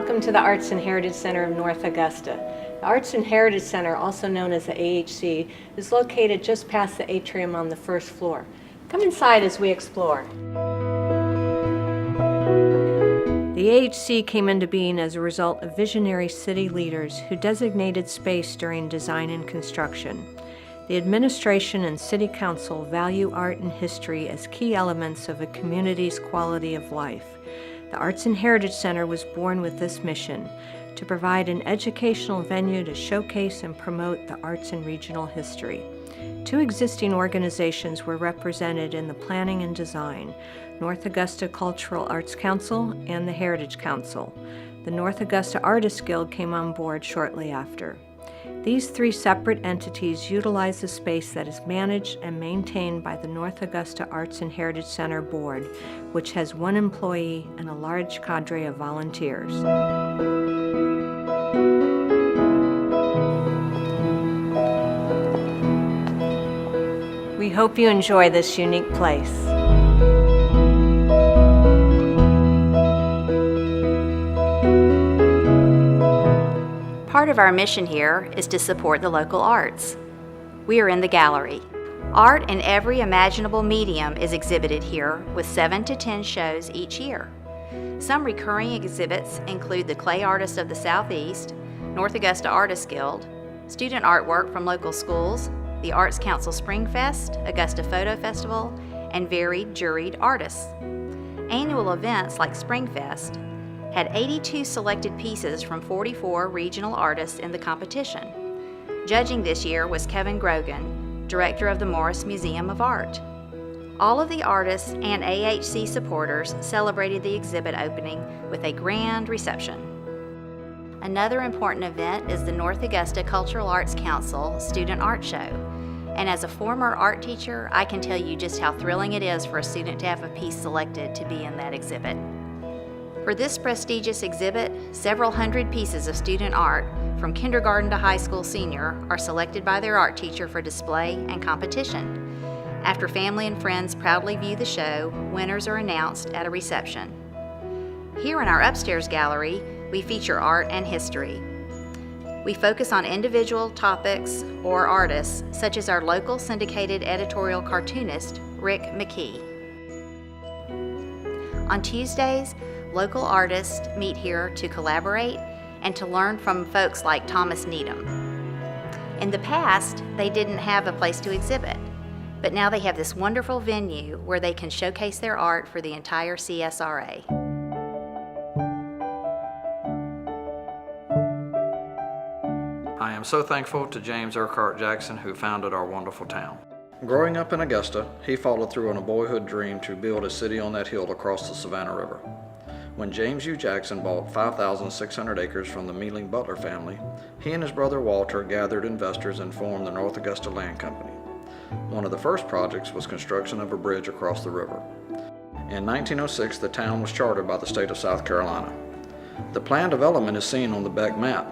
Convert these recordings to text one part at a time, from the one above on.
Welcome to the Arts and Heritage Center of North Augusta. The Arts and Heritage Center, also known as the AHC, is located just past the atrium on the first floor. Come inside as we explore. The AHC came into being as a result of visionary city leaders who designated space during design and construction. The administration and city council value art and history as key elements of a community's quality of life. The Arts and Heritage Center was born with this mission, to provide an educational venue to showcase and promote the arts and regional history. Two existing organizations were represented in the planning and design, North Augusta Cultural Arts Council and the Heritage Council. The North Augusta Artists Guild came on board shortly after. These three separate entities utilize the space that is managed and maintained by the North Augusta Arts and Heritage Center Board, which has one employee and a large cadre of volunteers. We hope you enjoy this unique place. Part of our mission here is to support the local arts. We are in the gallery. Art in every imaginable medium is exhibited here, with 7 to 10 shows each year. Some recurring exhibits include the Clay Artists of the Southeast, North Augusta Artists Guild, student artwork from local schools, the Arts Council Spring Fest, Augusta Photo Festival, and varied juried artists. Annual events like Spring Fest had 82 selected pieces from 44 regional artists in the competition. Judging this year was Kevin Grogan, director of the Morris Museum of Art. All of the artists and AHC supporters celebrated the exhibit opening with a grand reception. Another important event is the North Augusta Cultural Arts Council Student Art Show. And as a former art teacher, I can tell you just how thrilling it is for a student to have a piece selected to be in that exhibit. For this prestigious exhibit, several hundred pieces of student art, from kindergarten to high school senior, are selected by their art teacher for display and competition. After family and friends proudly view the show, winners are announced at a reception. Here in our upstairs gallery, we feature art and history. We focus on individual topics or artists, such as our local syndicated editorial cartoonist, Rick McKee. On Tuesdays, local artists meet here to collaborate and to learn from folks like Thomas Needham. In the past, they didn't have a place to exhibit, but now they have this wonderful venue where they can showcase their art for the entire CSRA. I am so thankful to James Urquhart Jackson, who founded our wonderful town. Growing up in Augusta, he followed through on a boyhood dream to build a city on that hill across the Savannah River. When James U. Jackson bought 5,600 acres from the Mealing Butler family, he and his brother Walter gathered investors and formed the North Augusta Land Company. One of the first projects was construction of a bridge across the river. In 1906, the town was chartered by the state of South Carolina. The planned development is seen on the Beck map.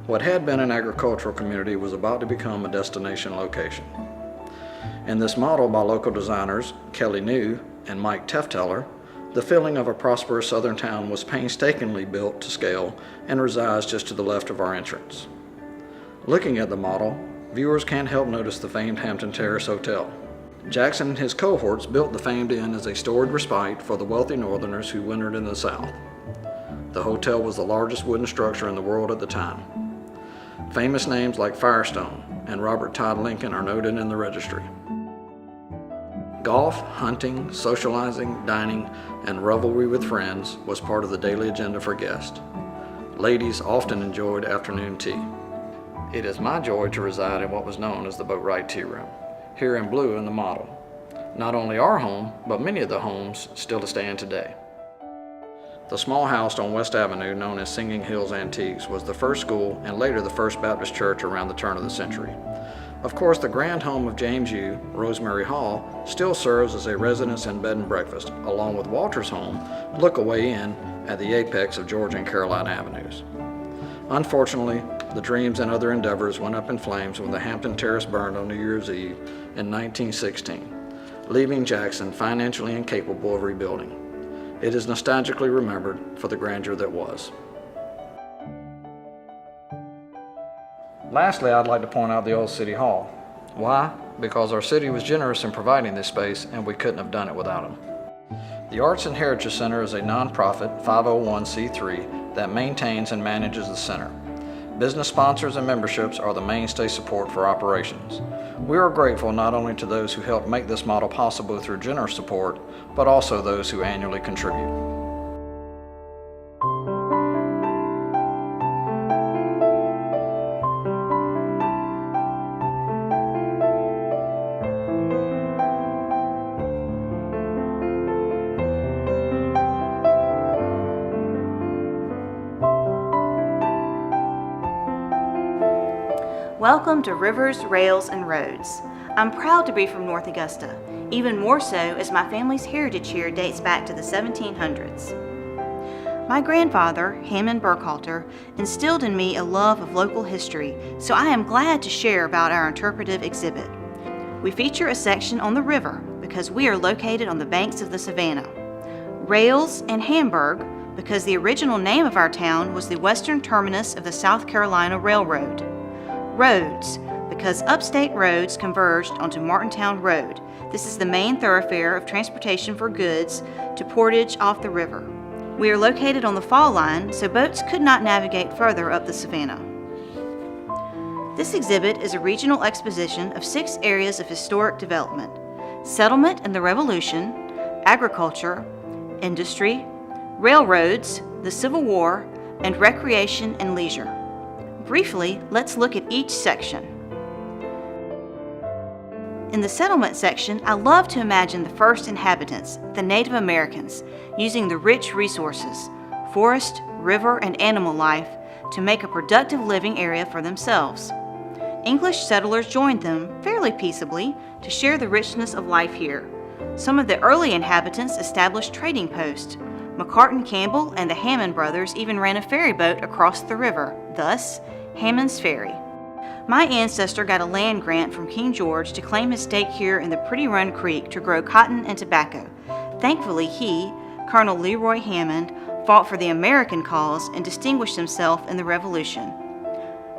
What had been an agricultural community was about to become a destination location. In this model by local designers Kelly New and Mike Tefteller, the feeling of a prosperous southern town was painstakingly built to scale and resides just to the left of our entrance. Looking at the model, viewers can't help notice the famed Hampton Terrace Hotel. Jackson and his cohorts built the famed inn as a storied respite for the wealthy northerners who wintered in the South. The hotel was the largest wooden structure in the world at the time. Famous names like Firestone and Robert Todd Lincoln are noted in the registry. Golf, hunting, socializing, dining, and revelry with friends was part of the daily agenda for guests. Ladies often enjoyed afternoon tea. It is my joy to reside in what was known as the Boatwright Tea Room, here in blue in the model. Not only our home, but many of the homes still stand today. The small house on West Avenue, known as Singing Hills Antiques, was the first school and later the first Baptist church around the turn of the century. Of course, the grand home of James U., Rosemary Hall, still serves as a residence and bed and breakfast, along with Walter's home, Lookaway Inn, at the apex of Georgia and Carolina Avenues. Unfortunately, the dreams and other endeavors went up in flames when the Hampton Terrace burned on New Year's Eve in 1916, leaving Jackson financially incapable of rebuilding. It is nostalgically remembered for the grandeur that was. Lastly, I'd like to point out the old City Hall. Why? Because our city was generous in providing this space and we couldn't have done it without them. The Arts and Heritage Center is a nonprofit 501c3 that maintains and manages the center. Business sponsors and memberships are the mainstay support for operations. We are grateful not only to those who helped make this model possible through generous support, but also those who annually contribute. Welcome to Rivers, Rails, and Roads. I'm proud to be from North Augusta, even more so as my family's heritage here dates back to the 1700s. My grandfather, Hammond Burkhalter, instilled in me a love of local history, so I am glad to share about our interpretive exhibit. We feature a section on the river because we are located on the banks of the Savannah. Rails and Hamburg because the original name of our town was the western terminus of the South Carolina Railroad. Roads, because upstate roads converged onto Martintown Road. This is the main thoroughfare of transportation for goods to Portage off the river. We are located on the fall line, so boats could not navigate further up the Savannah. This exhibit is a regional exposition of 6 areas of historic development: settlement and the Revolution, agriculture, industry, railroads, the Civil War, and recreation and leisure. Briefly, let's look at each section. In the settlement section, I love to imagine the first inhabitants, the Native Americans, using the rich resources, forest, river, and animal life to make a productive living area for themselves. English settlers joined them fairly peaceably to share the richness of life here. Some of the early inhabitants established trading posts. McCartan Campbell and the Hammond brothers even ran a ferry boat across the river, thus Hammond's Ferry. My ancestor got a land grant from King George to claim his stake here in the Pretty Run Creek to grow cotton and tobacco. Thankfully he, Colonel Leroy Hammond, fought for the American cause and distinguished himself in the Revolution.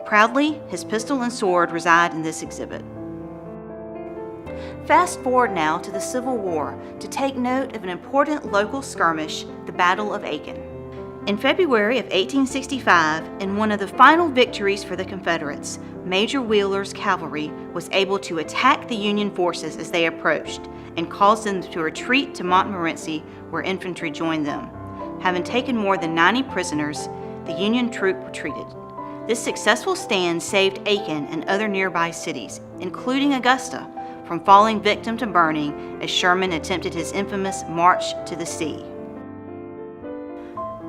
Proudly, his pistol and sword reside in this exhibit. Fast forward now to the Civil War to take note of an important local skirmish, the Battle of Aiken. In February of 1865, in one of the final victories for the Confederates, Major Wheeler's cavalry was able to attack the Union forces as they approached and caused them to retreat to Montmorency, where infantry joined them. Having taken more than 90 prisoners, the Union troop retreated. This successful stand saved Aiken and other nearby cities, including Augusta, from falling victim to burning as Sherman attempted his infamous March to the Sea.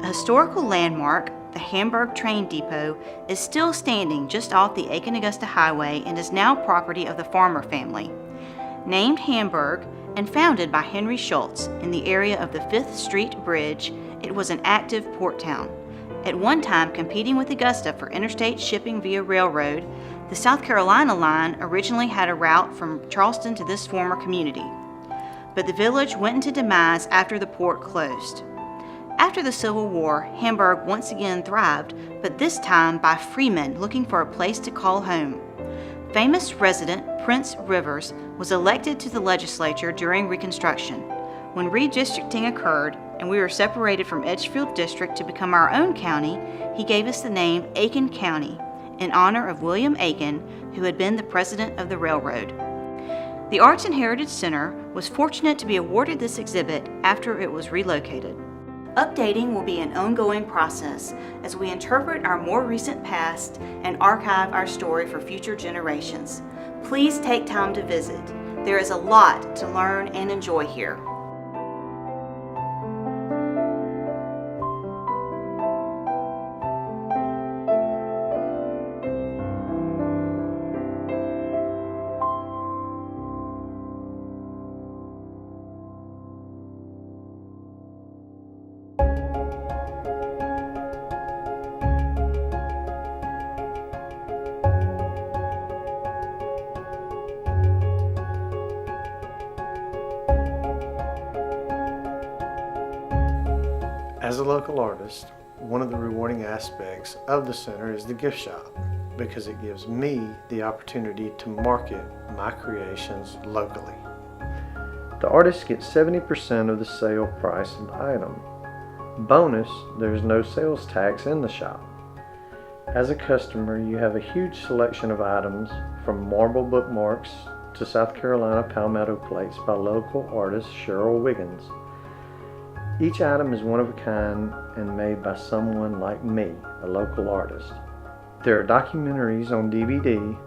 A historical landmark, the Hamburg train depot, is still standing just off the Aiken-Augusta Highway and is now property of the Farmer family. Named Hamburg and founded by Henry Schultz in the area of the 5th Street Bridge, it was an active port town. At one time competing with Augusta for interstate shipping via railroad, the South Carolina line originally had a route from Charleston to this former community. But the village went into demise after the port closed. After the Civil War, Hamburg once again thrived, but this time by freemen looking for a place to call home. Famous resident Prince Rivers was elected to the legislature during Reconstruction. When redistricting occurred and we were separated from Edgefield District to become our own county, he gave us the name Aiken County in honor of William Aiken, who had been the president of the railroad. The Arts and Heritage Center was fortunate to be awarded this exhibit after it was relocated. Updating will be an ongoing process as we interpret our more recent past and archive our story for future generations. Please take time to visit. There is a lot to learn and enjoy here. As a local artist, one of the rewarding aspects of the center is the gift shop. because it gives me the opportunity to market my creations locally. The artist gets 70% of the sale price of the item. Bonus, there's no sales tax in the shop. As a customer, you have a huge selection of items from marble bookmarks to South Carolina palmetto plates by local artist Cheryl Wiggins. Each item is one of a kind and made by someone like me, a local artist. There are documentaries on DVD,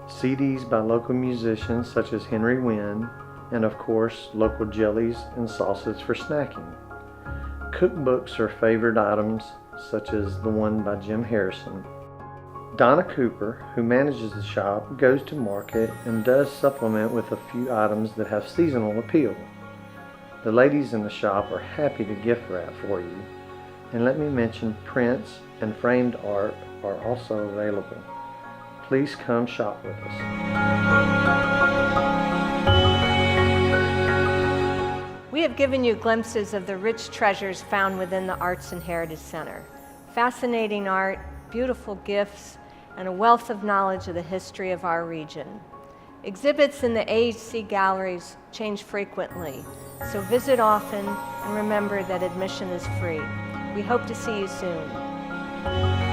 CDs by local musicians such as Henry Wynn, and of course, local jellies and sauces for snacking. Cookbooks are favored items such as the one by Jim Harrison. Donna Cooper, who manages the shop, goes to market and does supplement with a few items that have seasonal appeal. The ladies in the shop are happy to gift wrap for you. And let me mention prints and framed art are also available. Please come shop with us. We have given you glimpses of the rich treasures found within the Arts and Heritage Center. Fascinating art, beautiful gifts, and a wealth of knowledge of the history of our region. Exhibits in the AHC galleries change frequently, so visit often and remember that admission is free. We hope to see you soon.